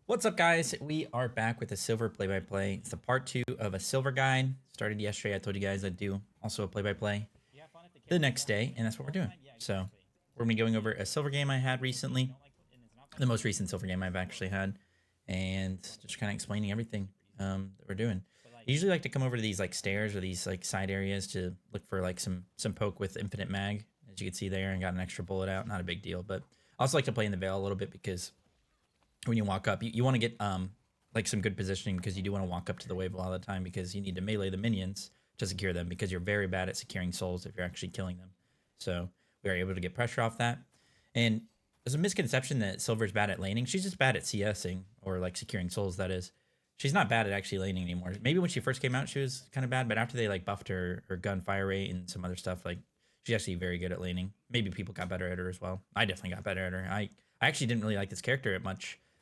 What's up, guys? We are back with a silver play-by-play. It's the part 2 of a silver guide. Started yesterday. I told you guys I'd do also a play-by-play the next day, and that's what we're doing. So we're going to be going over a silver game I had recently, the most recent silver game I've actually had, and just kind of explaining everything that we're doing. I usually like to come over to these like stairs or these like side areas to look for like some poke with infinite mag, as you can see there, and got an extra bullet out. Not a big deal, but I also like to play in the veil a little bit because when you walk up, you want to get like some good positioning because you do want to walk up to the wave a lot of the time because you need to melee the minions to secure them because you're very bad at securing souls if you're actually killing them. So we are able to get pressure off that. And there's a misconception that Silver's bad at laning. She's just bad at CSing or like securing souls, that is. She's not bad at actually laning anymore. Maybe when she first came out, she was kind of bad, but after they like buffed her gun fire rate and some other stuff, like she's actually very good at laning. Maybe people got better at her as well. I definitely got better at her. I actually didn't really like this character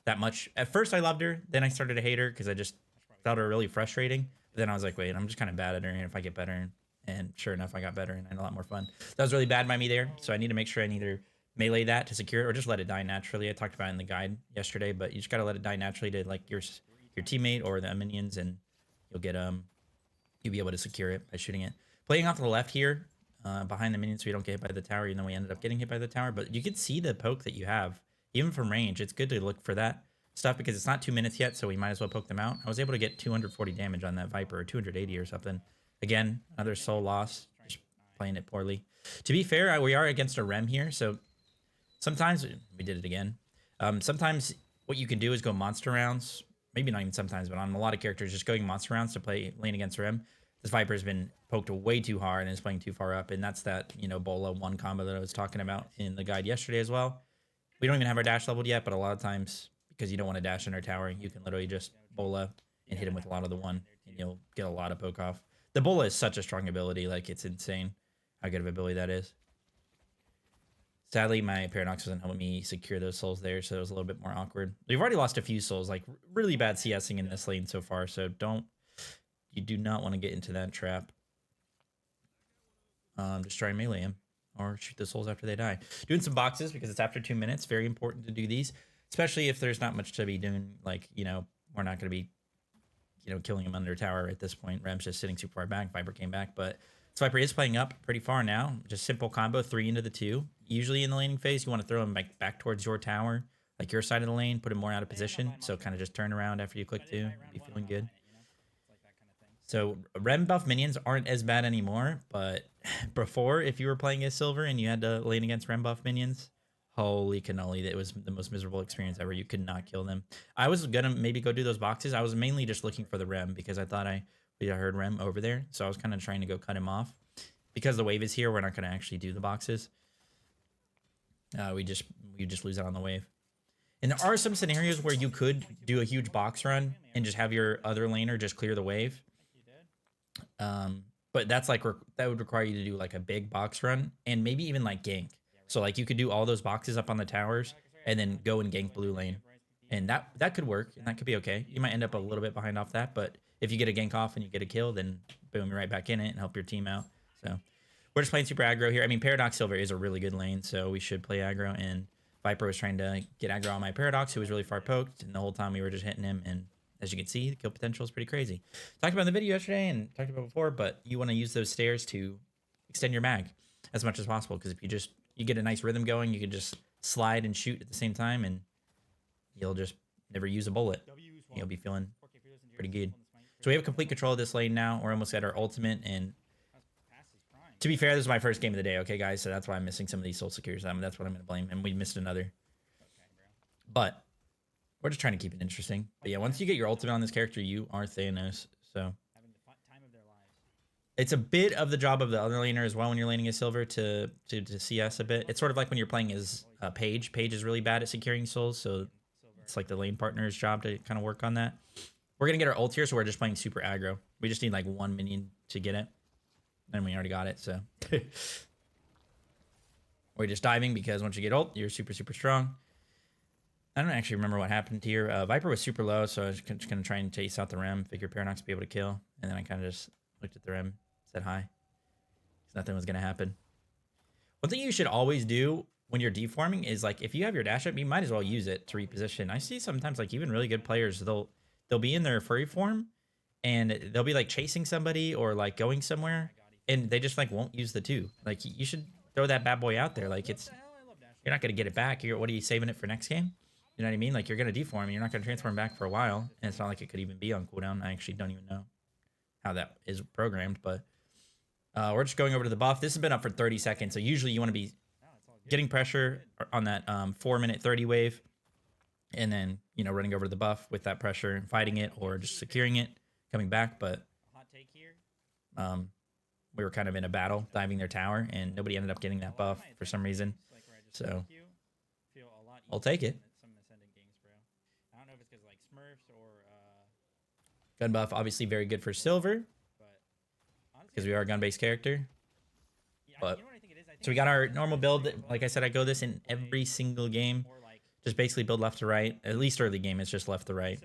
that much. At first, I loved her. Then I started to hate her because I just felt her really frustrating. But then I was like, wait, I'm just kind of bad at her. And if I get better, and sure enough, I got better and I had a lot more fun. That was really bad by me there. So I need to make sure I either melee that to secure it or just let it die naturally. I talked about it in the guide yesterday, but you just gotta let it die naturally to like your teammate or the minions, and you'll get you'll be able to secure it by shooting it. Playing off to the left here, behind the minions, so you don't get hit by the tower. Even though we ended up getting hit by the tower, but you can see the poke that you have even from range. It's good to look for that stuff because it's not 2 minutes yet, so we might as well poke them out. I was able to get 240 damage on that Viper, or 280 or something. Again, another soul loss, just playing it poorly. To be fair, we are against a Rem here, so sometimes we did it again. Sometimes what you can do is go monster rounds. Maybe not even sometimes, but on a lot of characters, just going monster rounds to play lane against Rem. This Viper has been poked way too hard and is playing too far up, and that's that, Bola 1 combo that I was talking about in the guide yesterday as well. We don't even have our dash leveled yet, but a lot of times, because you don't want to dash in our tower, you can literally just Bola and hit him with a lot of the 1, and you'll get a lot of poke off. The Bola is such a strong ability, like it's insane how good of ability that is. Sadly, my Paradox wasn't helping me secure those souls there, so it was a little bit more awkward. We've already lost a few souls, like really bad CSing in this lane so far, so you do not want to get into that trap. Just try and melee him or shoot the souls after they die. Doing some boxes because it's after 2 minutes. Very important to do these, especially if there's not much to be doing. Like, we're not going to be, killing him under tower at this point. Rem's just sitting super far back. Viper came back, but Viper is playing up pretty far now. Just simple combo, 3 into the 2. Usually in the laning phase, you want to throw him back towards your tower, like your side of the lane, put him more out of position. So kind of just turn around after you click 2, be feeling good. So Rem buff minions aren't as bad anymore, but before, if you were playing as silver and you had to lane against Rem buff minions, holy cannoli, it was the most miserable experience ever. You could not kill them. I was gonna maybe go do those boxes. I was mainly just looking for the Rem because I thought I heard Rem over there, so I was kind of trying to go cut him off. Because the wave is here, we're not gonna actually do the boxes. We just lose out on the wave. And there are some scenarios where you could do a huge box run and just have your other laner just clear the wave. But that's like that would require you to do like a big box run and maybe even like gank. So like you could do all those boxes up on the towers and then go and gank blue lane, and that could work and that could be okay. You might end up a little bit behind off that, but if you get a gank off and you get a kill, then boom, you're right back in it and help your team out. So we're just playing super aggro here. I mean, Paradox Silver is a really good lane, so we should play aggro. And Viper was trying to get aggro on my Paradox, who was really far poked, and the whole time we were just hitting him. And as you can see, the kill potential is pretty crazy. Talked about in the video yesterday and talked about before, but you want to use those stairs to extend your mag as much as possible, because if you get a nice rhythm going, you can just slide and shoot at the same time, and you'll just never use a bullet. You'll be feeling pretty good. So we have complete control of this lane now. We're almost at our ultimate, and to be fair, this is my first game of the day, okay, guys? So that's why I'm missing some of these soul secures. That's what I'm going to blame, and we missed another. But we're just trying to keep it interesting. But yeah, once you get your ultimate on this character, you are Thanos. So it's a bit of the job of the other laner as well when you're laning as silver to CS a bit. It's sort of like when you're playing as Paige. Paige is really bad at securing souls, so it's like the lane partner's job to kind of work on that. We're going to get our ult here, so we're just playing super aggro. We just need like 1 minion to get it. And we already got it, so. We're just diving because once you get ult, you're super, super strong. I don't actually remember what happened here. Viper was super low, so I was just going to try and chase out the Rem, figure Paradox would be able to kill. And then I kind of just looked at the Rem, said hi. Because nothing was going to happen. One thing you should always do when you're deforming is like if you have your dash up, you might as well use it to reposition. I see sometimes like even really good players, they'll be in their furry form and they'll be like chasing somebody or like going somewhere and they just like won't use the 2. Like you should throw that bad boy out there. Like you're not gonna get it back. What are you saving it for next game? You know what I mean? Like you're gonna deform, you're not gonna transform back for a while, and it's not like it could even be on cooldown. I actually don't even know how that is programmed, but we're just going over to the buff. This has been up for 30 seconds, so usually you want to be getting pressure on that 4-minute 30 wave, and then running over to the buff with that pressure and fighting it, or just securing it, coming back. But we were kind of in a battle diving their tower, and nobody ended up getting that buff for some reason. So I'll take it. Gun buff, obviously very good for silver, because we are a gun-based character. But so we got our normal build. Like I said, I go this in every single game. Just basically build left to right. At least early game, it's just left to right.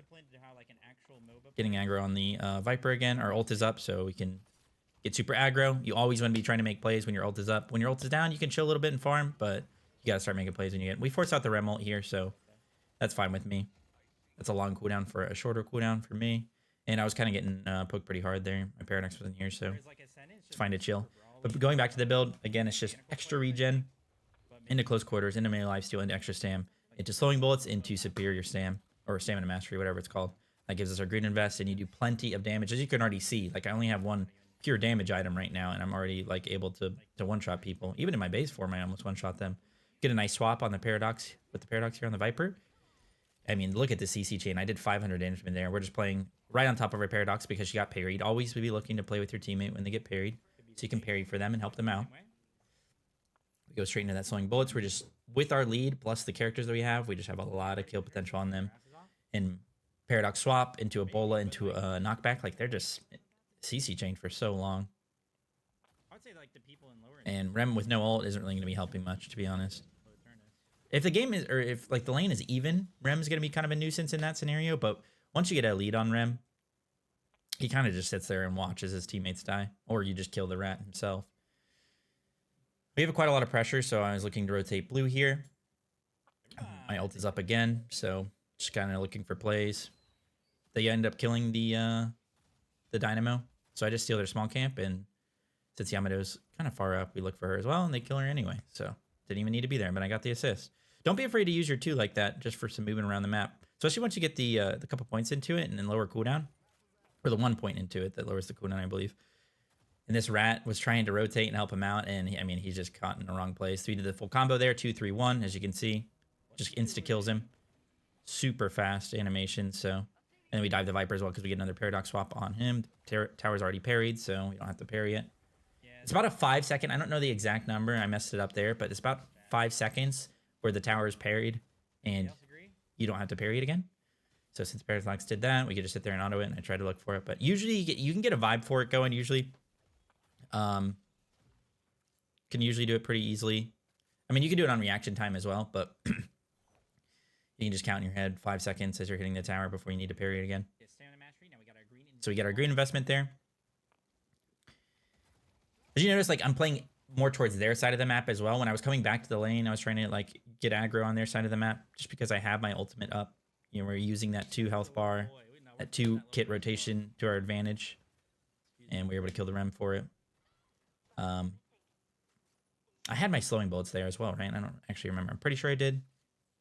Getting aggro on the Viper again. Our ult is up, so we can get super aggro. You always want to be trying to make plays when your ult is up. When your ult is down, you can chill a little bit and farm, but you got to start making plays when you get... We force out the Rem ult here, so that's fine with me. That's a long cooldown for a shorter cooldown for me. And I was kind of getting poked pretty hard there. My Paradox wasn't here, so it's fine to chill. But going back to the build, again, it's just extra regen into close quarters, into melee lifesteal, into extra stam, into slowing bullets, into superior stam, or stamina mastery, whatever it's called. That gives us our green invest, and you do plenty of damage. As you can already see, like I only have one pure damage item right now, and I'm already like able to one-shot people. Even in my base form, I almost one-shot them. Get a nice swap on the Paradox, with the Paradox here on the Viper. I mean, look at the CC chain. I did 500 damage from there. We're just playing right on top of our Paradox because she got parried. Always be looking to play with your teammate when they get parried, so you can parry for them and help them out. We go straight into that slowing bullets. We're just, with our lead plus the characters that we have, we just have a lot of kill potential on them. And Paradox swap into a Bola, into a knockback. Like, they're just CC chained for so long. And Rem with no ult isn't really going to be helping much, to be honest. If the game is, or if like the lane is even, Rem's going to be kind of a nuisance in that scenario. But once you get a lead on Rem, he kind of just sits there and watches his teammates die. Or you just kill the rat himself. We have quite a lot of pressure, so I was looking to rotate blue here. My ult is up again, so just kind of looking for plays. They end up killing the Dynamo, so I just steal their small camp, and since Yamato's kind of far up, we look for her as well, and they kill her anyway, so didn't even need to be there, but I got the assist. Don't be afraid to use your 2 like that, just for some movement around the map, especially once you get the couple points into it and then lower cooldown, or the 1 point into it that lowers the cooldown, I believe. And this rat was trying to rotate and help him out, and I mean, he's just caught in the wrong place. So we did the full combo there, 2-3-1, as you can see. Just insta-kills him. Super fast animation, so... And then we dive the Viper as well, because we get another Paradox swap on him. Tower's already parried, so we don't have to parry it. It's about a 5-second... I don't know the exact number, I messed it up there, but it's about 5 seconds where the tower is parried, and you don't have to parry it again. So since Paradox did that, we could just sit there and auto it, and I tried to look for it. But usually, you can get a vibe for it going, usually... can usually do it pretty easily. I mean, you can do it on reaction time as well, but you can just count in your head 5 seconds as you're hitting the tower before you need to parry it again. So we got our green investment there. As you notice, like, I'm playing more towards their side of the map as well. When I was coming back to the lane, I was trying to like get aggro on their side of the map just because I have my ultimate up. You know, we're using that 2 health bar, that 2 kit rotation to our advantage, and we were able to kill the Rem for it. I had my slowing bullets there as well, right? I don't actually remember. I'm pretty sure I did.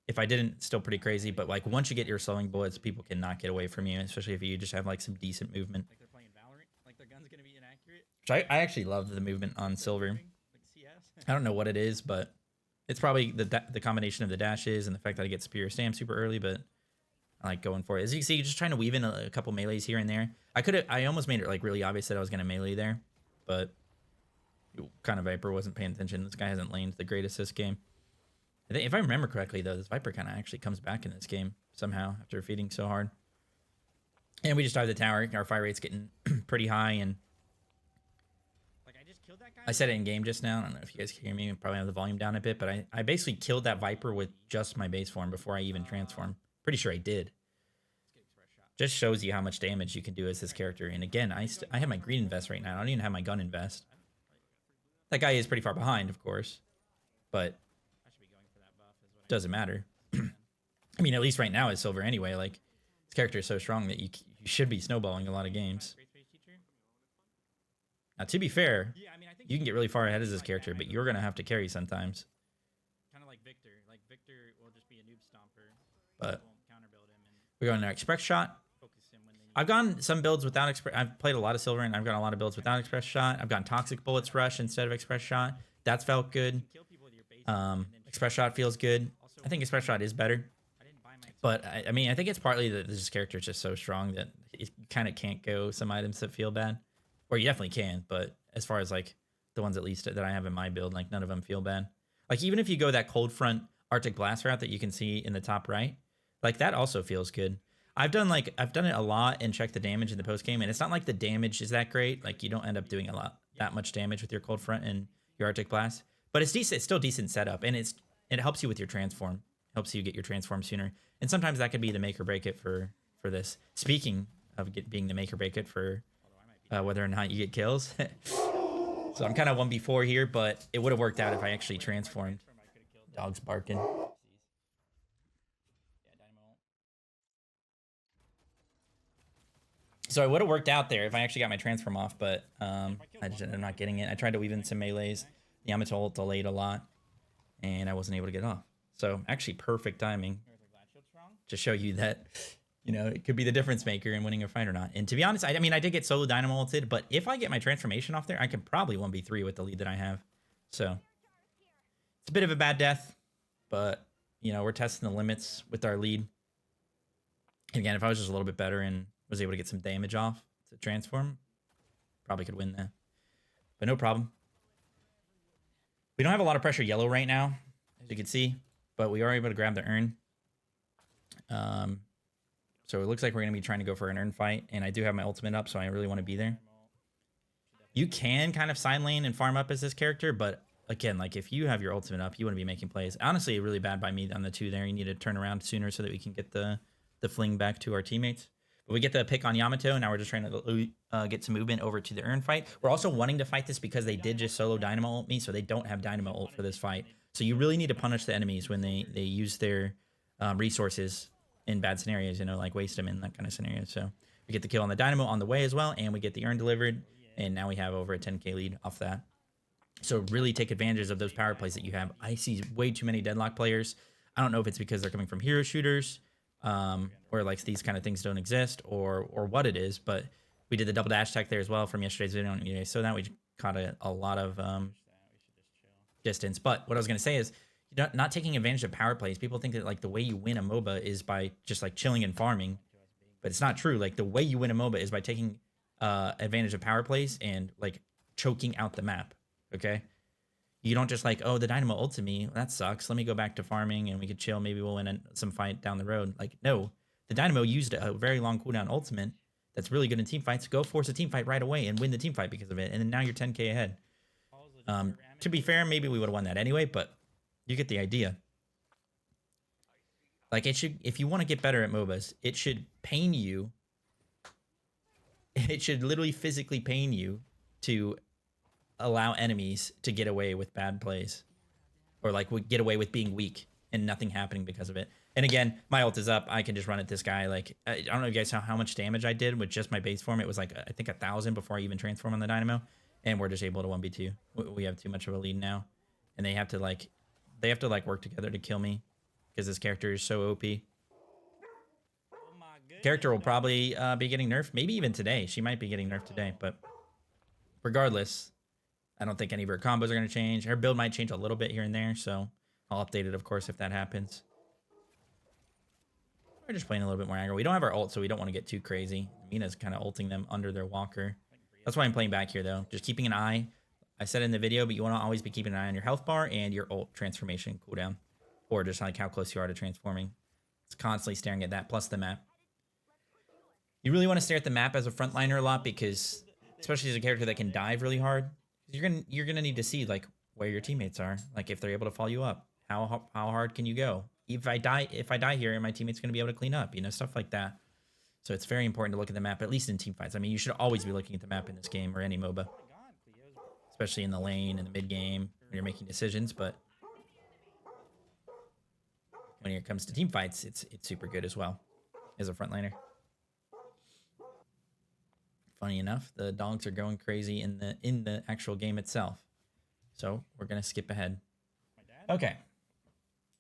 If I didn't, still pretty crazy. But like once you get your slowing bullets, people cannot get away from you, especially if you just have like some decent movement. Like they're playing Valorant, like their gun's gonna be inaccurate. Which I actually love the movement on silver. I don't know what it is, but it's probably the combination of the dashes and the fact that I get superior stam super early. But I like going for it. As you can see, just trying to weave in a couple melees here and there. I almost made it like really obvious that I was gonna melee there, but kind of Viper wasn't paying attention. This guy hasn't laned the greatest this game. I think if I remember correctly, though, this Viper kind of actually comes back in this game somehow after feeding so hard. And we just dive the tower. Our fire rate's getting pretty high, and I said it in game just now. I don't know if you guys can hear me. I probably have the volume down a bit, but I basically killed that Viper with just my base form before I even transformed. Pretty sure I did. Just shows you how much damage you can do as this character. And again, I have my green invest right now. I don't even have my gun invest. That guy is pretty far behind, of course, but doesn't matter. I mean, at least right now it's silver anyway. Like, his character is so strong that you should be snowballing a lot of games. Now, to be fair, you can get really far ahead as this character, but you're going to have to carry sometimes. Kind of like Victor. Like, Victor will just be a noob stomper. But we're going to express shot. I've gone some builds without express. I've played a lot of silver, and I've gone a lot of builds without express shot. I've gotten toxic bullets rush instead of express shot. That's felt good. Express shot feels good. I think express shot is better. But I mean, I think it's partly that this character is just so strong that you kind of can't go some items that feel bad. Or you definitely can, but as far as like the ones at least that I have in my build, like none of them feel bad. Like even if you go that cold front Arctic Blast route that you can see in the top right, like that also feels good. I've done it a lot and checked the damage in the post game, and it's not like the damage is that great. Like you don't end up doing that much damage with your cold front and your Arctic Blast, but it's decent. It's still decent setup, and it helps you with your transform. Helps you get your transform sooner, and sometimes that could be the make or break it for this. Speaking of being the make or break it for whether or not you get kills. So I'm kind of 1v4 here, but it would have worked out if I actually transformed. Dog's barking. So it would have worked out there if I actually got my transform off, but I just ended up not getting it. I tried to weave in some melees. The Yamato ult delayed a lot, and I wasn't able to get it off. So actually perfect timing to show you that, you know, it could be the difference maker in winning a fight or not. And to be honest, I mean, I did get solo dynamo ulted, but if I get my transformation off there, I could probably 1v3 with the lead that I have. So it's a bit of a bad death, but, you know, we're testing the limits with our lead. And again, if I was just a little bit better and was able to get some damage off to transform, probably could win that. But no problem. We don't have a lot of pressure yellow right now, as you can see, but we are able to grab the urn. So it looks like we're going to be trying to go for an urn fight, and I do have my ultimate up, so I really want to be there. You can kind of side lane and farm up as this character, but again, like if you have your ultimate up, you want to be making plays. Honestly, really bad by me on the 2 there. You need to turn around sooner so that we can get the fling back to our teammates. But we get the pick on Yamato, and now we're just trying to get some movement over to the urn fight. We're also wanting to fight this because they did just solo dynamo ult me, so they don't have dynamo ult for this fight. So you really need to punish the enemies when they use their resources in bad scenarios, you know, like waste them in that kind of scenario. So we get the kill on the dynamo on the way as well, and we get the urn delivered, and now we have over a 10k lead off that. So really take advantage of those power plays that you have. I see way too many deadlock players. I don't know if it's because they're coming from hero shooters, or like these kind of things don't exist, or what it is, but we did the double dash tech there as well from yesterday's video, so now we caught a lot of distance. But what I was going to say is, not taking advantage of power plays. People think that like the way you win a MOBA is by just like chilling and farming, but it's not true. Like the way you win a MOBA is by taking advantage of power plays and like choking out the map. Okay, you don't just like, oh, the dynamo ulted me, that sucks, let me go back to farming and we could chill, maybe we'll win some fight down the road. Like, no, the dynamo used a very long cooldown ultimate that's really good in team fights. Go force a team fight right away and win the team fight because of it, and then now you're 10k ahead. To be fair, maybe we would have won that anyway, but you get the idea. Like, it should, if you want to get better at MOBAs, it should pain you. It should literally physically pain you to allow enemies to get away with bad plays, or like get away with being weak and nothing happening because of it. And again, my ult is up. I can just run at this guy. Like, I don't know if you guys saw how much damage I did with just my base form. It was like, I think 1,000 before I even transform on the dynamo, and we're just able to 1v2. We have too much of a lead now, and they have to like work together to kill me because this character is so OP. Character will probably be getting nerfed, maybe even today. She might be getting nerfed today, but regardless, I don't think any of her combos are going to change. Her build might change a little bit here and there, so I'll update it, of course, if that happens. We're just playing a little bit more aggro. We don't have our ult, so we don't want to get too crazy. Mina's kind of ulting them under their walker. That's why I'm playing back here, though. Just keeping an eye. I said in the video, but you want to always be keeping an eye on your health bar and your ult transformation cooldown, or just like how close you are to transforming. It's constantly staring at that, plus the map. You really want to stare at the map as a frontliner a lot, because especially as a character that can dive really hard, you're gonna need to see like where your teammates are, like if they're able to follow you up, how hard can you go. If I die here, my teammate's gonna be able to clean up, you know, stuff like that. So it's very important to look at the map, at least in team fights. I mean, you should always be looking at the map in this game or any MOBA, especially in the lane, in the mid game when you're making decisions. But when it comes to team fights, it's super good as well as a frontliner. Funny enough, the dogs are going crazy in the actual game itself. So we're gonna skip ahead. Okay,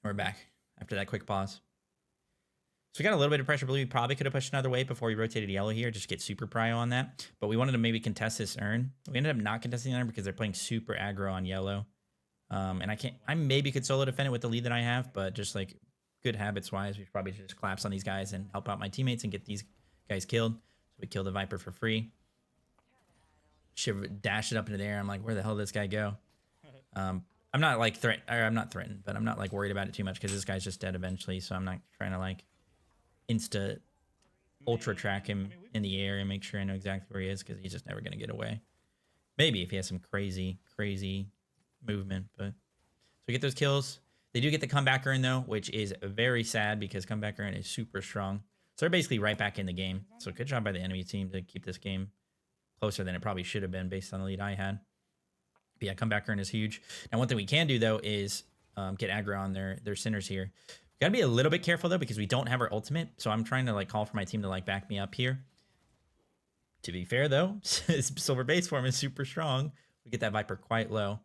we're back after that quick pause. So we got a little bit of pressure blue. We probably could have pushed another wave before we rotated yellow here, just get super prio on that. But we wanted to maybe contest this urn. We ended up not contesting the urn because they're playing super aggro on yellow. And I maybe could solo defend it with the lead that I have, but just like good habits wise, we should probably just collapse on these guys and help out my teammates and get these guys killed. So we kill the Viper for free. Should dash it up into the air. I'm like, where the hell did this guy go? I'm not like I'm not threatened, but I'm not like worried about it too much because this guy's just dead eventually. So I'm not trying to like insta ultra track him in the air and make sure I know exactly where he is because he's just never gonna get away. Maybe if he has some crazy movement, but so we get those kills. They do get the comeback urn though, which is very sad because comeback urn is super strong. So they're basically right back in the game. So good job by the enemy team to keep this game closer than it probably should have been based on the lead I had. But yeah, comeback urn is huge. Now one thing we can do though is get aggro on their sinners here. Gotta be a little bit careful though because we don't have our ultimate. So I'm trying to like call for my team to like back me up here. To be fair though, silver base form is super strong. We get that Viper quite low.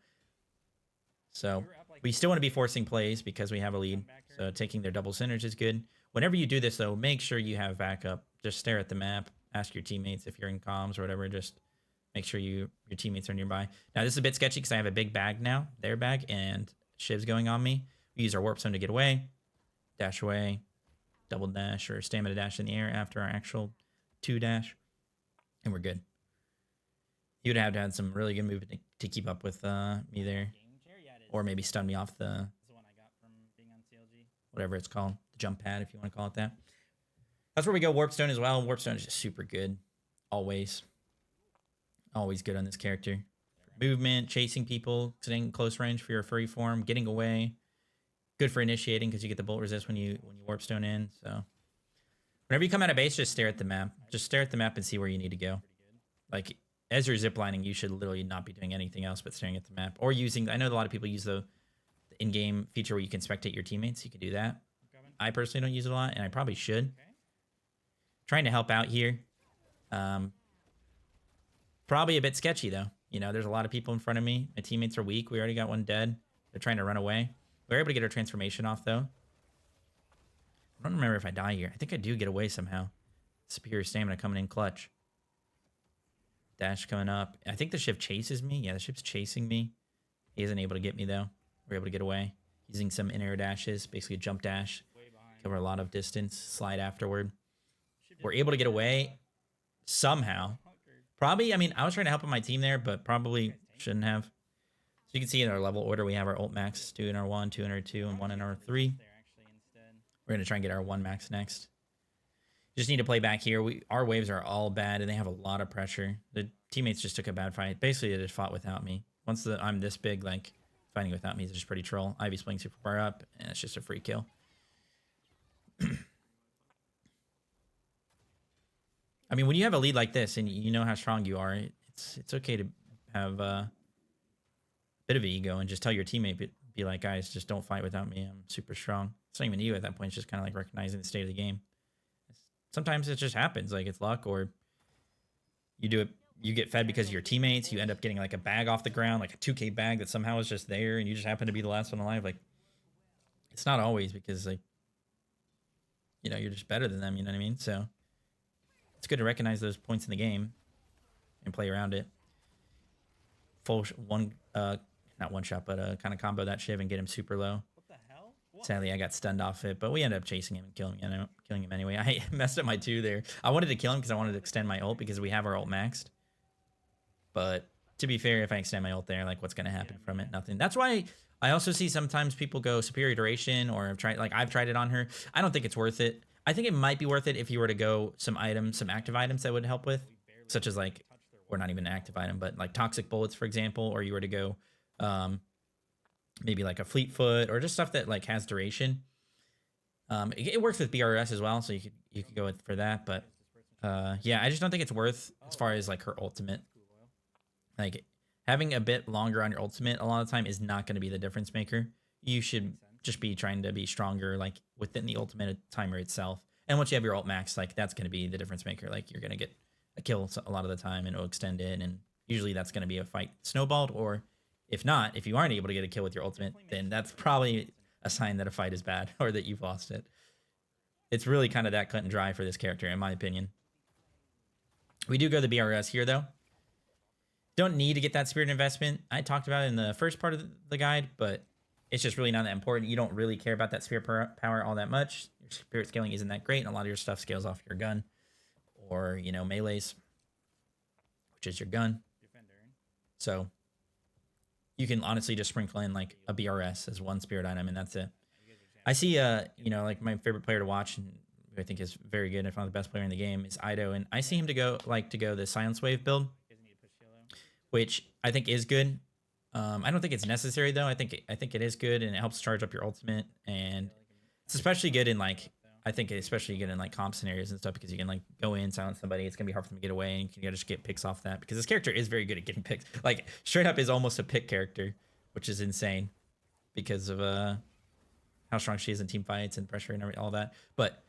So we still want to be forcing plays because we have a lead. So taking their double sinners is good. Whenever you do this though, make sure you have backup. Just stare at the map. Ask your teammates if you're in comms or whatever. Just make sure your teammates are nearby. Now this is a bit sketchy because I have a big bag now, their bag, and shivs going on me. We use our warp zone to get away. Dash away, double dash or stamina dash in the air after our actual 2 dash, and we're good. You would have to have some really good movement to keep up with me there, or maybe stun me off the whatever it's called, the jump pad if you want to call it that. That's where we go warp stone as well. Warp stone is just super good, always good on this character. Movement, chasing people, staying close range for your free form, getting away. Good for initiating because you get the bolt resist when you warp stone in. So whenever you come out of base, just stare at the map. Just stare at the map and see where you need to go. Like as you're ziplining, you should literally not be doing anything else but staring at the map or using. I know a lot of people use the in-game feature where you can spectate your teammates. You can do that. I personally don't use it a lot, and I probably should. Trying to help out here. Probably a bit sketchy though. You know, there's a lot of people in front of me. My teammates are weak. We already got one dead. They're trying to run away. We were able to get our transformation off, though. I don't remember if I die here. I think I do get away somehow. Superior stamina coming in clutch. Dash coming up. I think the ship chases me. Yeah, the ship's chasing me. He isn't able to get me, though. We're able to get away. Using some in-air dashes. Basically a jump dash. Cover a lot of distance. Slide afterward. We're able to get away somehow. Probably, I mean, I was trying to help my team there, but probably shouldn't have. So you can see in our level order, we have our ult max, 2 in our 1, 2 in our 2, and 1 in our 3. We're going to try and get our 1 max next. Just need to play back here. Our waves are all bad, and they have a lot of pressure. The teammates just took a bad fight. Basically, they just fought without me. Once I'm this big, like, fighting without me is just pretty troll. Ivy's playing super far up, and it's just a free kill. I mean, when you have a lead like this, and you know how strong you are, it's okay to have... bit of ego and just tell your teammate, be like, guys, just don't fight without me. I'm super strong. It's not even ego at that point. It's just kind of like recognizing the state of the game. Sometimes it just happens. Like it's luck, or you do it. You get fed because of your teammates. You end up getting like a bag off the ground, like a 2K bag that somehow is just there, and you just happen to be the last one alive. Like it's not always because like, you know, you're just better than them. You know what I mean? So it's good to recognize those points in the game and play around it. Full one, not one shot, but kind of combo that shiv and get him super low. What the hell? What? Sadly, I got stunned off it, but we ended up chasing him and killing him anyway. I messed up my 2 there. I wanted to kill him because I wanted to extend my ult because we have our ult maxed. But to be fair, if I extend my ult there, like what's going to happen from it? Nothing. That's why I also see sometimes people go superior duration, or I've tried it on her. I don't think it's worth it. I think it might be worth it if you were to go some active items that would help with, such as like, or not even an active item, but like toxic bullets, for example, or you were to go maybe like a fleet foot or just stuff that like has duration. It works with BRS as well, so you could go for that. But yeah, I just don't think it's worth as far as like her ultimate. Like having a bit longer on your ultimate a lot of the time is not going to be the difference maker. You should just be trying to be stronger, like within the ultimate timer itself. And once you have your ult max, like that's going to be the difference maker. Like you're going to get a kill a lot of the time and it'll extend it. And usually that's going to be a fight snowballed. Or if not, if you aren't able to get a kill with your ultimate, then that's probably a sign that a fight is bad or that you've lost it. It's really kind of that cut and dry for this character, in my opinion. We do go the BRS here, though. Don't need to get that spirit investment. I talked about it in the first part of the guide, but it's just really not that important. You don't really care about that spirit power all that much. Your spirit scaling isn't that great, and a lot of your stuff scales off your gun or, you know, melees, which is your gun. So you can honestly just sprinkle in like a BRS as one spirit item, and that's it. I see, you know, like my favorite player to watch, and who I think is very good, if not the best player in the game, is Ido, and I see him to go the Silence Wave build, which I think is good. I don't think it's necessary though. I think it is good, and it helps charge up your ultimate, and it's especially good in like comp scenarios and stuff, because you can like go in, silence somebody. It's gonna be hard for them to get away, and you can just get picks off that, because this character is very good at getting picks. Like straight up is almost a pick character, which is insane because of how strong she is in team fights and pressure and all that. But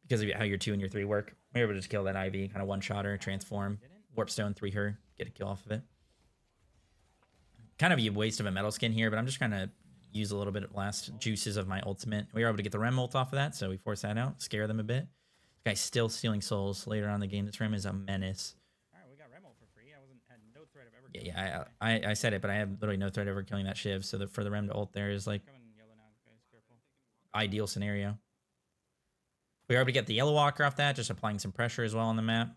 because of how your 2 and your 3 work, we're able to just kill that Ivy, kind of one-shot her, transform, warp stone 3 her, get a kill off of it. Kind of a waste of a metal skin here, but I'm just trying to use a little bit of last juices of my ultimate. We were able to get the Rem ult off of that, so we force that out, scare them a bit. This guy's still stealing souls later on in the game. This Rem is a menace. All right, we got Rem ult for free. Had no threat of ever. Yeah, I said it, but I have literally no threat of ever killing that Shiv. So for the Rem to ult there is like ideal scenario. We were able to get the Yellow Walker off that, just applying some pressure as well on the map.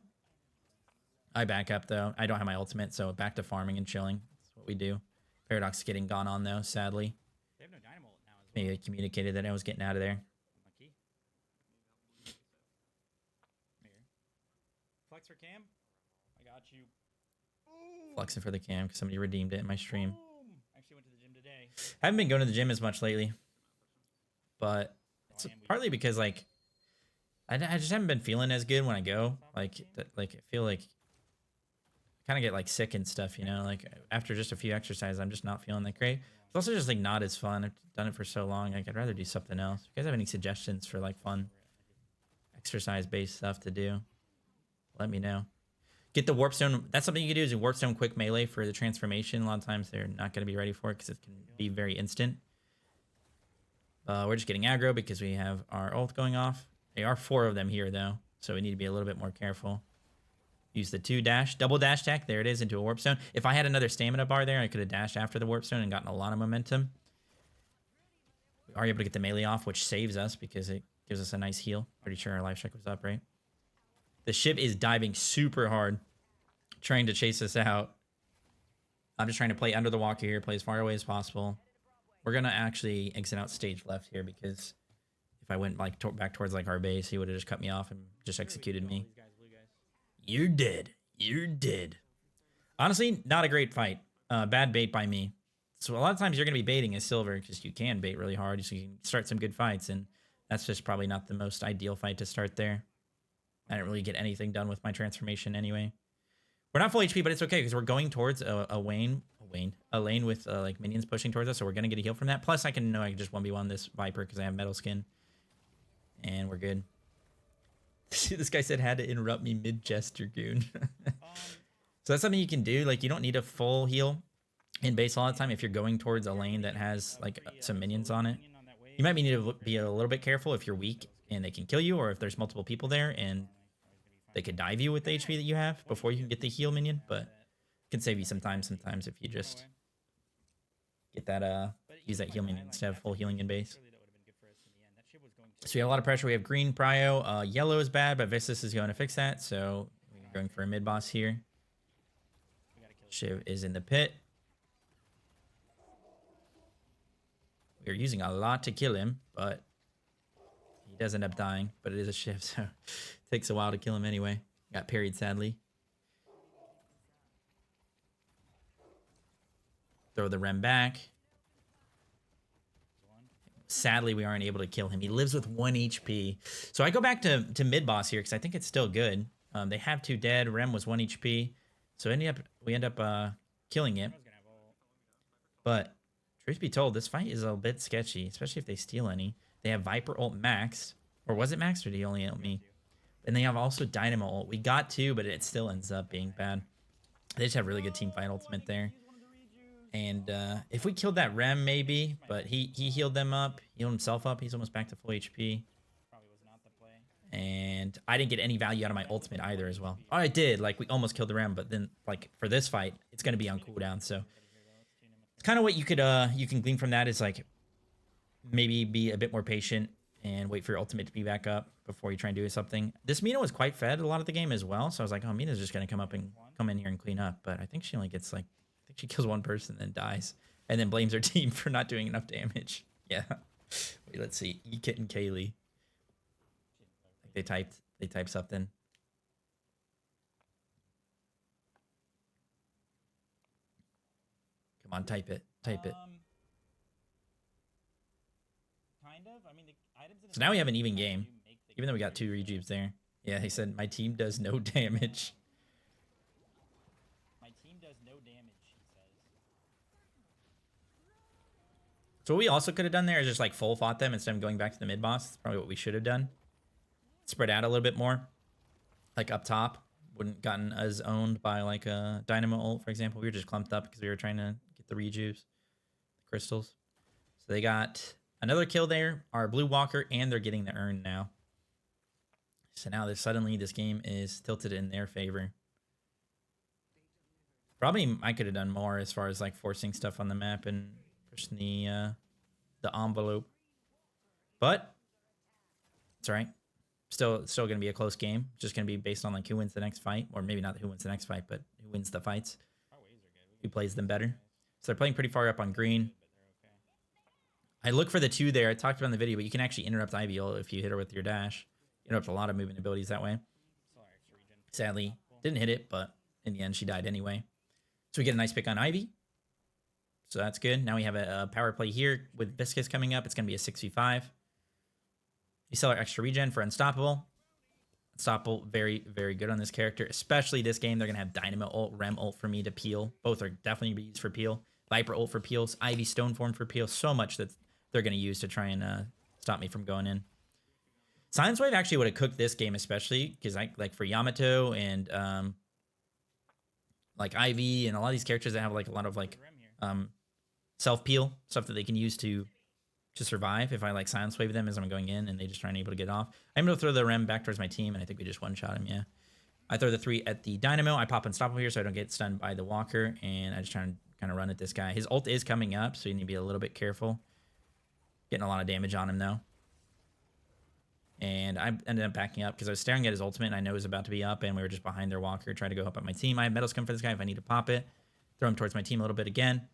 I back up though. I don't have my ultimate, so back to farming and chilling. That's what we do. Paradox is getting gone on though, sadly. They have no dynamo now as well. Maybe I communicated that I was getting out of there. Lucky. Here. Flex for cam. I got you. Boom. Flexing for the cam because somebody redeemed it in my stream. Boom. Actually went to the gym today. Haven't been going to the gym as much lately, but it's partly because like I just haven't been feeling as good when I go. Like I feel like I kind of get like sick and stuff, you know. Like after just a few exercises, I'm just not feeling that great. It's also just like not as fun. I've done it for so long. Like I'd rather do something else. If you guys have any suggestions for like fun exercise-based stuff to do, let me know. Get the warp stone. That's something you can do, is a warp stone quick melee for the transformation. A lot of times they're not going to be ready for it because it can be very instant. We're just getting aggro because we have our ult going off. There are 4 of them here though, so we need to be a little bit more careful. Use the 2 dash, double dash attack. There it is, into a warp stone. If I had another stamina bar there, I could have dashed after the warp stone and gotten a lot of momentum. We are able to get the melee off, which saves us because it gives us a nice heal. Pretty sure our life check was up, right? The ship is diving super hard, trying to chase us out. I'm just trying to play under the walker here, play as far away as possible. We're gonna actually exit out stage left here, because if I went like back towards like our base, he would have just cut me off and just executed me. You're dead. You're dead. Honestly, not a great fight. Bad bait by me. So a lot of times you're going to be baiting as silver, because you can bait really hard, so you can start some good fights, and that's just probably not the most ideal fight to start there. I didn't really get anything done with my transformation anyway. We're not full HP, but it's okay, because we're going towards a lane with like minions pushing towards us, so we're going to get a heal from that. Plus, I can just 1v1 this Viper because I have metal skin, and we're good. This guy said had to interrupt me mid-gesture, goon. So that's something you can do. Like, you don't need a full heal in base a lot of the time if you're going towards a lane that has like some minions on it. You might need to be a little bit careful if you're weak and they can kill you, or if there's multiple people there and they could dive you with the HP that you have before you can get the heal minion. But it can save you some time sometimes if you just get that use that heal minion instead of full healing in base. So we have a lot of pressure. We have green prio. Yellow is bad, but Vistus is going to fix that. So we're going for a mid boss here. Shiv is in the pit. We're using a lot to kill him, but he does end up dying. But it is a Shiv, so it takes a while to kill him anyway. Got parried, sadly. Throw the Rem back. Sadly, we aren't able to kill him. He lives with 1 HP. So I go back to mid boss here because I think it's still good. They have 2 dead. Rem was 1 HP. So we end up killing it. But Truth be told, this fight is a bit sketchy, especially if they steal any. They have Viper ult max. Or was it max, or did he only ult me? And they have also Dynamo ult. We got two, but it still ends up being bad. They just have really good team fight ultimate there. And if we killed that Rem, maybe. But he healed them up. Healed himself up. He's almost back to full HP. And I didn't get any value out of my ultimate either as well. Oh, I did. Like, we almost killed the Rem. But then, like, for this fight, it's going to be on cooldown. So it's kind of what you can glean from that is, like, maybe be a bit more patient and wait for your ultimate to be back up before you try and do something. This Mina was quite fed a lot of the game as well. So I was like, oh, Mina's just going to come in here and clean up. But I think she only gets, like, I think she kills one person and then dies. And then blames her team for not doing enough damage. Yeah. Wait, let's see. Ekit and Kaylee. They typed something. Come on, type it. Type it. Kind of. I mean, the items in So now we have an even game, even though we got 2 rejuves there. Yeah, he said, my team does no damage. My team does no damage, he says. So what we also could have done there is just like full fought them instead of going back to the mid boss. That's probably what we should have done. Spread out a little bit more. Like up top. Wouldn't gotten us owned by like a Dynamo ult, for example. We were just clumped up because we were trying to get the rejuves. The crystals. So they got another kill there. Our blue walker, and they're getting the urn now. So now suddenly this game is tilted in their favor. Probably I could have done more as far as like forcing stuff on the map and pushing the envelope. But it's all right. Still going to be a close game. Just going to be based on like who wins the next fight, or maybe not who wins the next fight, but who wins the fights. Who plays them better. So they're playing pretty far up on green. I look for the 2 there. I talked about in the video, but you can actually interrupt Ivy if you hit her with your dash. Interrupt a lot of movement abilities that way. Sadly, didn't hit it, but in the end, she died anyway. So we get a nice pick on Ivy. So that's good. Now we have a power play here with Viscous coming up. It's going to be a 6v5. You sell our extra regen for Unstoppable. Unstoppable, very, very good on this character. Especially this game, they're going to have Dynamo ult, Rem ult for me to peel. Both are definitely going to be used for peel. Viper ult for peels. Ivy Stone Form for peel. So much that they're going to use to try and stop me from going in. Silence Wave actually would have cooked this game, especially because like for Yamato and like Ivy and a lot of these characters that have like a lot of like self peel stuff that they can use to survive. If I like Silence Wave them as I'm going in and they just aren't able to get off, I'm going to throw the Rem back towards my team, and I think we just one-shot him. Yeah, I throw the 3 at the Dynamo. I pop Unstoppable here so I don't get stunned by the Walker, and I just try and kind of run at this guy. His ult is coming up, so you need to be a little bit careful. Getting a lot of damage on him though. And I ended up backing up because I was staring at his ultimate and I know it was about to be up, and we were just behind their Walker trying to go help out my team. I have medals come for this guy if I need to pop it. Throw him towards my team a little bit again.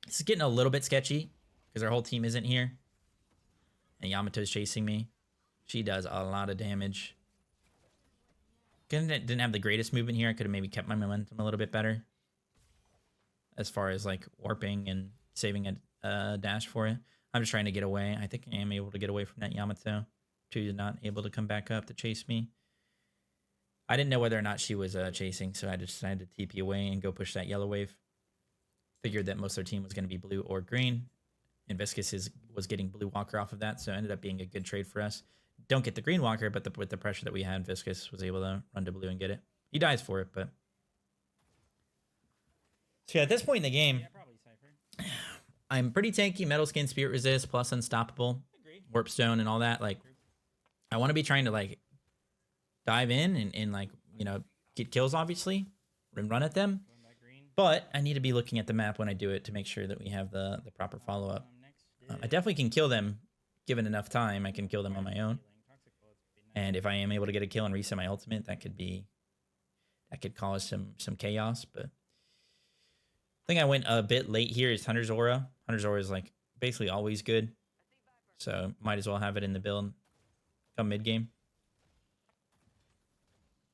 This is getting a little bit sketchy because our whole team isn't here. And Yamato's chasing me. She does a lot of damage. Didn't have the greatest movement here. I could have maybe kept my momentum a little bit better. As far as like warping and saving a dash for it. I'm just trying to get away. I think I am able to get away from that Yamato. She's not able to come back up to chase me. I didn't know whether or not she was chasing, so I just decided to TP away and go push that yellow wave. Figured that most of their team was going to be blue or green. And Viscous was getting blue Walker off of that, so it ended up being a good trade for us. Don't get the green Walker, but with the pressure that we had, Viscous was able to run to blue and get it. He dies for it, but... So yeah, at this point in the game, I'm pretty tanky. Metal Skin, Spirit Resist, plus Unstoppable, Warp Stone, and all that. Like, I want to be trying to, like, dive in and like, you know, get kills, obviously, and run at them. But I need to be looking at the map when I do it to make sure that we have the proper follow-up. I definitely can kill them, given enough time. I can kill them on my own. And if I am able to get a kill and reset my ultimate, that could cause some chaos. But I think I went a bit late here. Is Hunter's Aura. Hunter's Aura is like basically always good. So might as well have it in the build come mid-game.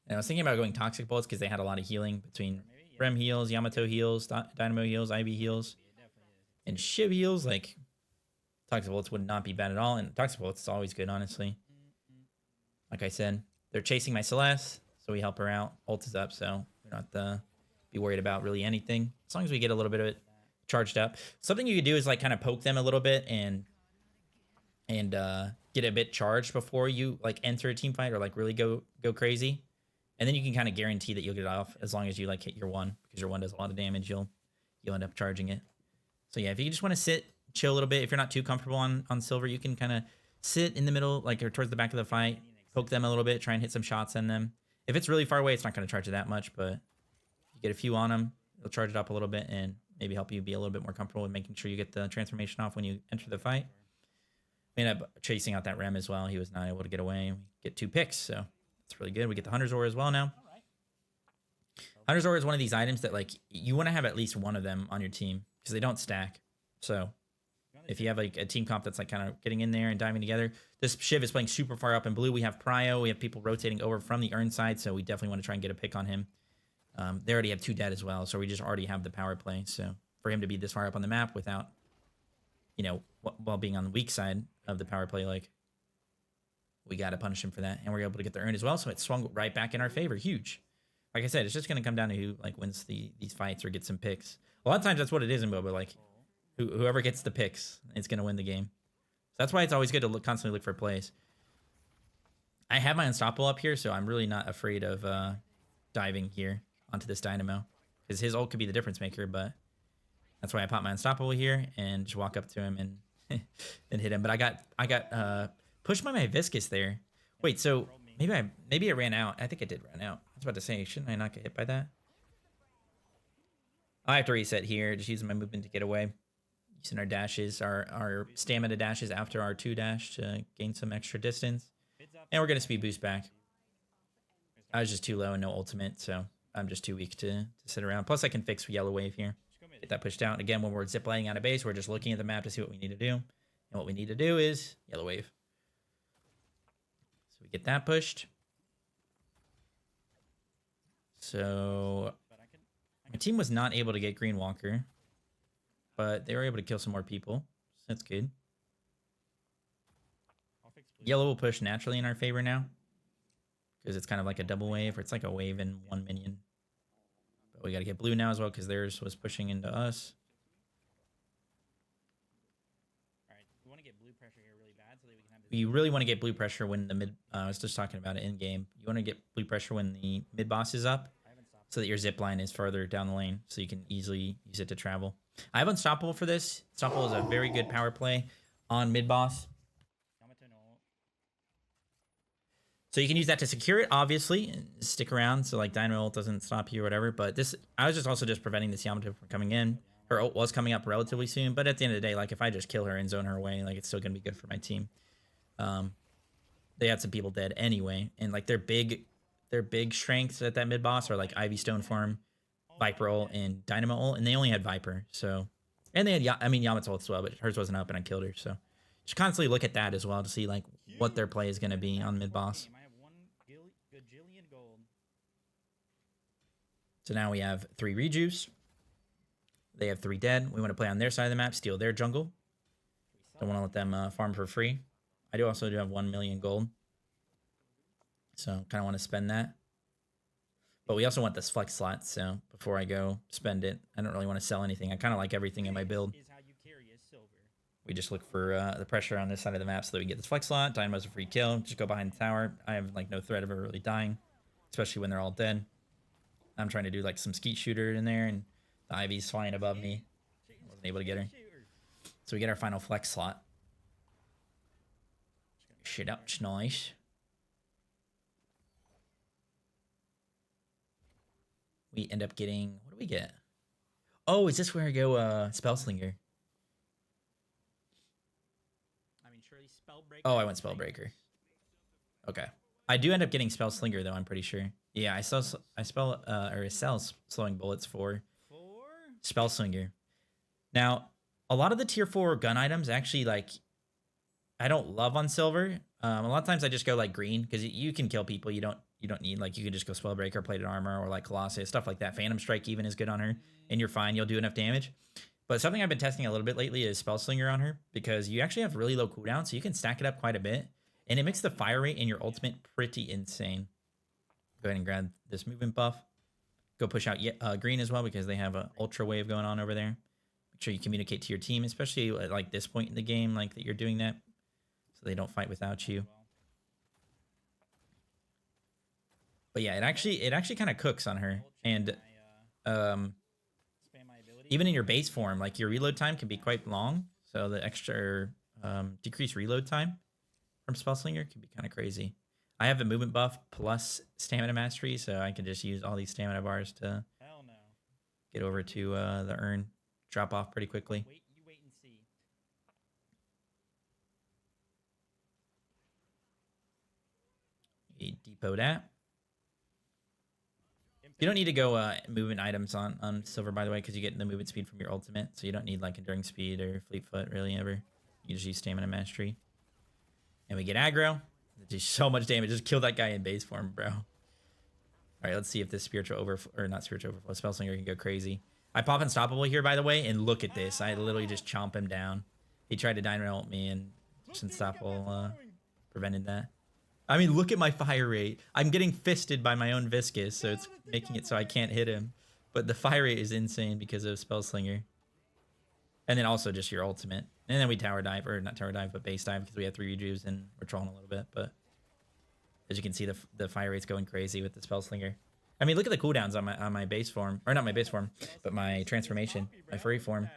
And I was thinking about going Toxic Bullets because they had a lot of healing between Rem heals, Yamato heals, Dynamo heals, Ivy heals, and Shiv heals. Like, Toxic Bullets would not be bad at all, and Toxic Bullets is always good, honestly. Like I said, they're chasing my Celeste, so we help her out. Ult is up, so we don't have to be worried about really anything. As long as we get a little bit of it charged up. Something you could do is like kind of poke them a little bit and get a bit charged before you like enter a team fight or like really go crazy. And then you can kind of guarantee that you'll get it off as long as you like hit your one, because your one does a lot of damage. You'll end up charging it. So yeah, if you just want to sit, chill a little bit, if you're not too comfortable on silver, you can kind of sit in the middle, like or towards the back of the fight, poke them a little bit, try and hit some shots on them. If it's really far away, it's not going to charge it that much, but if you get a few on them, it'll charge it up a little bit and maybe help you be a little bit more comfortable with making sure you get the transformation off when you enter the fight. We ended up chasing out that Rem as well. He was not able to get away. We get 2 picks, so it's really good. We get the Hunter's Ore as well now. Hunter's Ore is one of these items that like you want to have at least one of them on your team because they don't stack. So if you have like a team comp that's like kind of getting in there and diving together, this Shiv is playing super far up in blue. We have Prio. We have people rotating over from the Urn side, so we definitely want to try and get a pick on him. They already have 2 dead as well, so we just already have the power play. So for him to be this far up on the map without, you know, while being on the weak side of the power play, like we got to punish him for that. And we're able to get the Urn as well, so it swung right back in our favor. Huge. Like I said, it's just going to come down to who like wins these fights or gets some picks. A lot of times that's what it is in MOBA, like whoever gets the picks is going to win the game. So that's why it's always good to constantly look for plays. I have my Unstoppable up here, so I'm really not afraid of diving here onto this Dynamo, because his ult could be the difference maker, but that's why I pop my Unstoppable here and just walk up to him and and hit him. But I got pushed by my Viscous there. Wait, so maybe it ran out. I think it did run out. I was about to say, shouldn't I not get hit by that? I have to reset here, just using my movement to get away. Using our dashes, our stamina dashes after our 2 dash to gain some extra distance. And we're going to speed boost back. I was just too low and no ultimate, so I'm just too weak to sit around. Plus, I can fix Yellow Wave here. Get that pushed out. Again, when we're ziplining out of base, we're just looking at the map to see what we need to do. And what we need to do is Yellow Wave. So we get that pushed. So my team was not able to get Green Walker, but they were able to kill some more people. So that's good. Yellow will push naturally in our favor now, because it's kind of like a double wave, or it's like a wave and 1 minion. But we got to get blue now as well, because theirs was pushing into us. All right, we want to get blue pressure here really bad so that we can have this. We really want to get blue pressure when the mid. I was just talking about it in game. You want to get blue pressure when the mid boss is up, so that your zip line is further down the lane, so you can easily use it to travel. I have Unstoppable for this. Unstoppable is a very good power play on mid boss. So you can use that to secure it, obviously, and stick around so like Dynamo ult doesn't stop you or whatever. But this, I was just also just preventing this Yamato from coming in. Her ult was coming up relatively soon, but at the end of the day, like if I just kill her and zone her away, like it's still gonna be good for my team. They had some people dead anyway, and like their big strengths at that mid boss are like Ivy Stone Farm, Viper ult, and Dynamo ult, and they only had Viper. So, and they had Yamato ult as well, but hers wasn't up and I killed her. So, just constantly look at that as well to see like what their play is gonna be on mid boss. So now we have 3 rejuice. They have 3 dead. We want to play on their side of the map, steal their jungle. Don't want to let them farm for free. I also do have 1 million gold. So kind of want to spend that. But we also want this flex slot, so before I go spend it, I don't really want to sell anything. I kind of like everything in my build. We just look for the pressure on this side of the map so that we can get this flex slot. Dynamo's a free kill. Just go behind the tower. I have like no threat of her really dying, especially when they're all dead. I'm trying to do like some skeet shooter in there, and the Ivy's flying above me. I wasn't able to get her. So we get our final flex slot. Shit up, nice. We end up getting, what do we get? Oh, is this where I go Spellslinger? I mean, surely Spellbreaker. Oh, I went Spellbreaker. Okay. I do end up getting Spellslinger though, I'm pretty sure. Yeah, I sell slowing bullets for Spellslinger. Now, a lot of the tier 4 gun items actually like I don't love on silver. A lot of times I just go like green because you can kill people. You don't need like you can just go Spellbreaker, Plated Armor, or like Colossus, stuff like that. Phantom Strike even is good on her, and you're fine. You'll do enough damage. But something I've been testing a little bit lately is Spellslinger on her, because you actually have really low cooldown, so you can stack it up quite a bit, and it makes the fire rate in your ultimate pretty insane. Go ahead and grab this movement buff. Go push out green as well, because they have an ultra wave going on over there. Make sure you communicate to your team, especially at like this point in the game, like that you're doing that, so they don't fight without you. But yeah, it actually kind of cooks on her, and even in your base form, like your reload time can be quite long. So the extra decreased reload time from Spellslinger can be kind of crazy. I have the movement buff plus stamina mastery, so I can just use all these stamina bars to get over to the urn, drop off pretty quickly. You wait and see. You depot that. You don't need to go moving items on silver, by the way, because you get the movement speed from your ultimate, so you don't need like enduring speed or fleet foot really ever. You just use stamina mastery. And we get aggro. Just so much damage. Just kill that guy in base form, bro. All right, let's see if this spiritual overflow, or not spiritual overflow, Spellslinger can go crazy. I pop unstoppable here, by the way, and look at this. I literally just chomp him down. He tried to dynamo ult me, and just unstoppable prevented that. I mean, look at my fire rate. I'm getting fisted by my own Viscous, so it's making it so I can't hit him. But the fire rate is insane because of Spellslinger. And then also just your ultimate. And then we tower dive, or not tower dive, but base dive because we have 3 rejuves and we're trolling a little bit. But as you can see, the fire rate's going crazy with the Spellslinger. I mean, look at the cooldowns on my base form. Or not my base form, but my transformation, my furry form.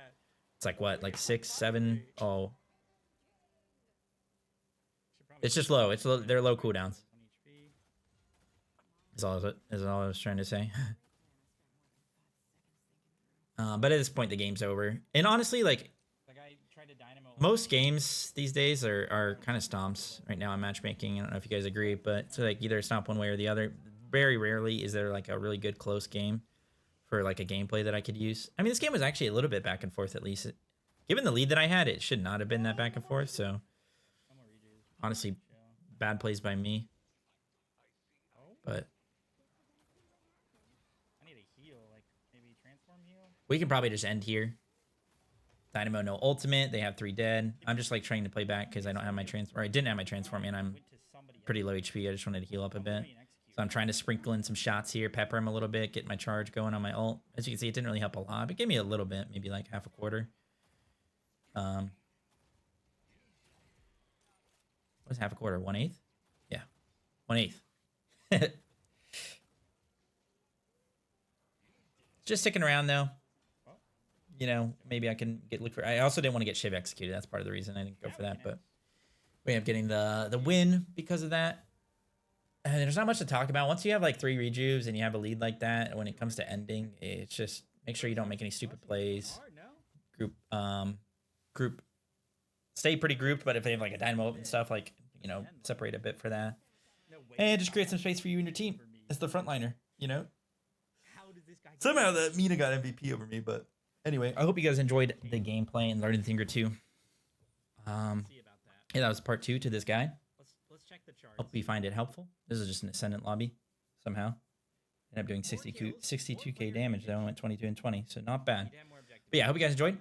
It's like what, like 6, 7? Oh. It's just low. It's low. They're low cooldowns. Is all I was trying to say. But at this point, the game's over. And honestly, like, most games these days are kind of stomps right now in matchmaking. I don't know if you guys agree, but it's like either a stomp one way or the other. Very rarely is there like a really good close game for like a gameplay that I could use. I mean, this game was actually a little bit back and forth at least. Given the lead that I had, it should not have been that back and forth. So honestly, bad plays by me. But I need a heal, like maybe transform heal. We can probably just end here. Dynamo no ultimate. They have 3 dead. I'm just like trying to play back because I don't have my transform. Or I didn't have my transform, and I'm pretty low HP. I just wanted to heal up a bit. So I'm trying to sprinkle in some shots here, pepper him a little bit, get my charge going on my ult. As you can see, it didn't really help a lot, but it gave me a little bit, maybe like half a quarter. What's half a quarter? 1/8? Yeah, 1/8. Just sticking around though. You know, maybe I can look for. I also didn't want to get Shiv executed. That's part of the reason I didn't go for that. But we end up getting the win because of that. And there's not much to talk about. Once you have like 3 rejuves and you have a lead like that, when it comes to ending, it's just make sure you don't make any stupid plays. Group. Stay pretty grouped, but if they have like a dynamo and stuff, like, you know, separate a bit for that. And just create some space for you and your team. It's the frontliner, you know. Somehow that Mina got MVP over me, but anyway, I hope you guys enjoyed the gameplay and learned a thing or two. Yeah, that was part 2 to this guide. Let's check the charts. Hope you find it helpful. This is just an Ascendant lobby somehow. Ended up doing 62k damage though. I went 22 and 20, so not bad. But yeah, I hope you guys enjoyed.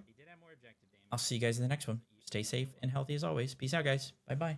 I'll see you guys in the next one. Stay safe and healthy as always. Peace out, guys. Bye-bye.